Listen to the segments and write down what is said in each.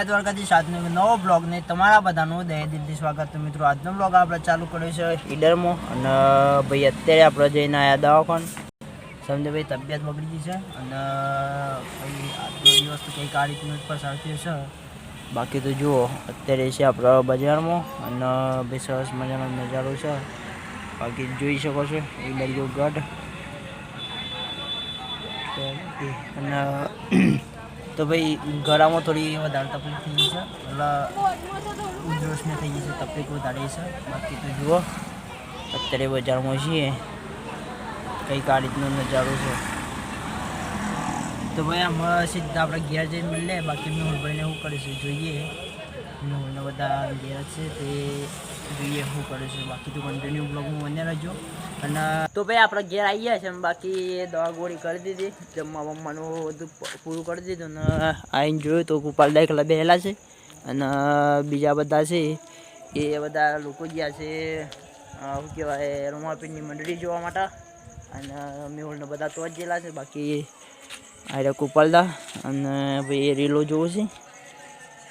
જય દ્વારકાધીશ। આજનો નવો બ્લોગ ને તમારા બધાનું દહે દિલથી સ્વાગત। મિત્રો આજનો બ્લોગ આપણે ચાલુ કર્યો છે ઈડરમાં અને ભાઈ અત્યારે આપણે જઈને આવ્યા દવાખાને। સમજે ભાઈ તબિયત બગડી ગઈ છે અને ભાઈ આજનો દિવસ તો કંઈક આ રીતનું જ પસાર થયો છે। બાકી તો જુઓ અત્યારે છે આપણે બજારમાં અને ભાઈ સરસ મજાનો નજારો છે। બાકી જોઈ શકો છો એ દરિયો ગઢ અને तो भाई गला में थोड़ी વધારે તકલીફ થઈ ગઈ છે એટલે ઉધરસને થઈ ગઈ છે તકલીફ વધારે છે। બાકી તો જુઓ અત્યારે બજારમાં છીએ કંઈક આ રીતનો નજારો છે। તો ભાઈ આમાં સીધા આપણે ઘેર જઈને મળીએ। બાકી મેહુલભાઈને શું કરે છે જોઈએ। મેહુલને બધા ઘેર છે તે જોઈએ શું કરે છે। બાકી તો કન્ટિન્યુ બ્લોગમાં બન્યા રહેજો। અને તો ભાઈ આપણે ઘેર આવી ગયા છે બાકી દવા ગોળી કરી દીધી જમવા બમવાનું બધું પૂરું કરી દીધું ને આવીને જોયું તો ગોપાલદા એકલા બેહેલા છે અને બીજા બધા છે એ બધા લોકો ગયા છે શું કહેવાય રમાપીરની મંડળી જોવા માટે અને મેહુલને બધા તો જ ગયેલા છે। બાકી આ ગોપાલદા અને ભાઈ એ રીલો જોવું છે।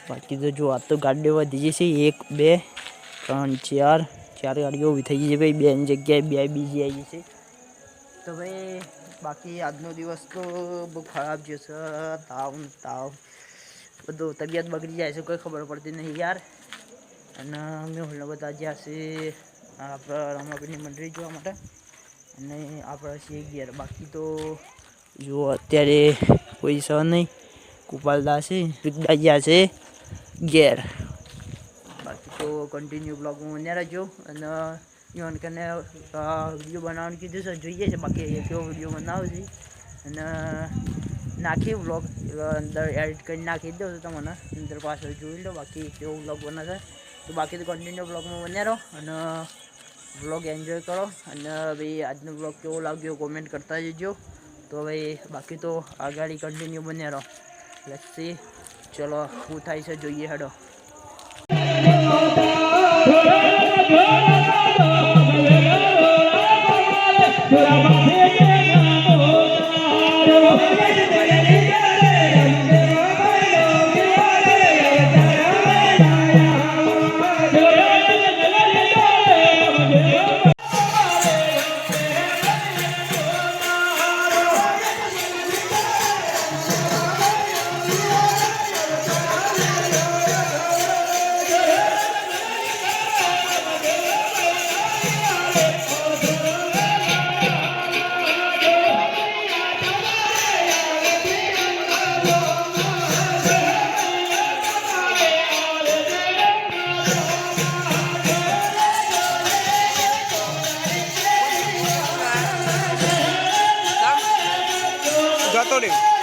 બાકી તો જો આ તો ગાડીઓ વધી જશે 1 2 3 4 ગાડીઓ ઊભી થઈ ગઈ છે ભાઈ બેની જગ્યાએ બે બીજી આવી છે। તો ભાઈ બાકી આજનો દિવસ તો બહુ ખરાબ જશે। તાવ બધું તબિયત બગડી જાય છે કોઈ ખબર પડતી નહીં યાર। અને મેહુલને બધા જ્યાં છે આપણે રમાપીરની મંડળી જોવા માટે અને આપણે છીએ ઘેર। બાકી તો જો અત્યારે કોઈ છે નહીં ગોપાલદા છે વિકડા ગયા છે ઘેર। બાકી તો કન્ટિન્યુ બ્લોગમાં બન્યા રહેજો અને યોન કને વિડીયો બનાવવાનું કીધું છે જોઈએ છે બાકી કેવો વિડીયો બનાવે છે અને નાખી વ્લોગ અંદર એડિટ કરીને નાખી દઉં તો તમને અંદર પાછળ જોઈ લો બાકી કેવો વ્લોગ બનાવે તો બાકી તો કન્ટિન્યુ બ્લોગમાં બન્યા રહો અને વ્લોગ એન્જોય કરો। અને ભાઈ આજનો વ્લોગ કેવો લાગ્યો કોમેન્ટ કરતા જજો। તો ભાઈ બાકી તો આગળ કન્ટિન્યુ બન્યા રહો। લેટ્સ સી ચલો શું થાય છે જોઈએ હેડો। જતો રહ્યો।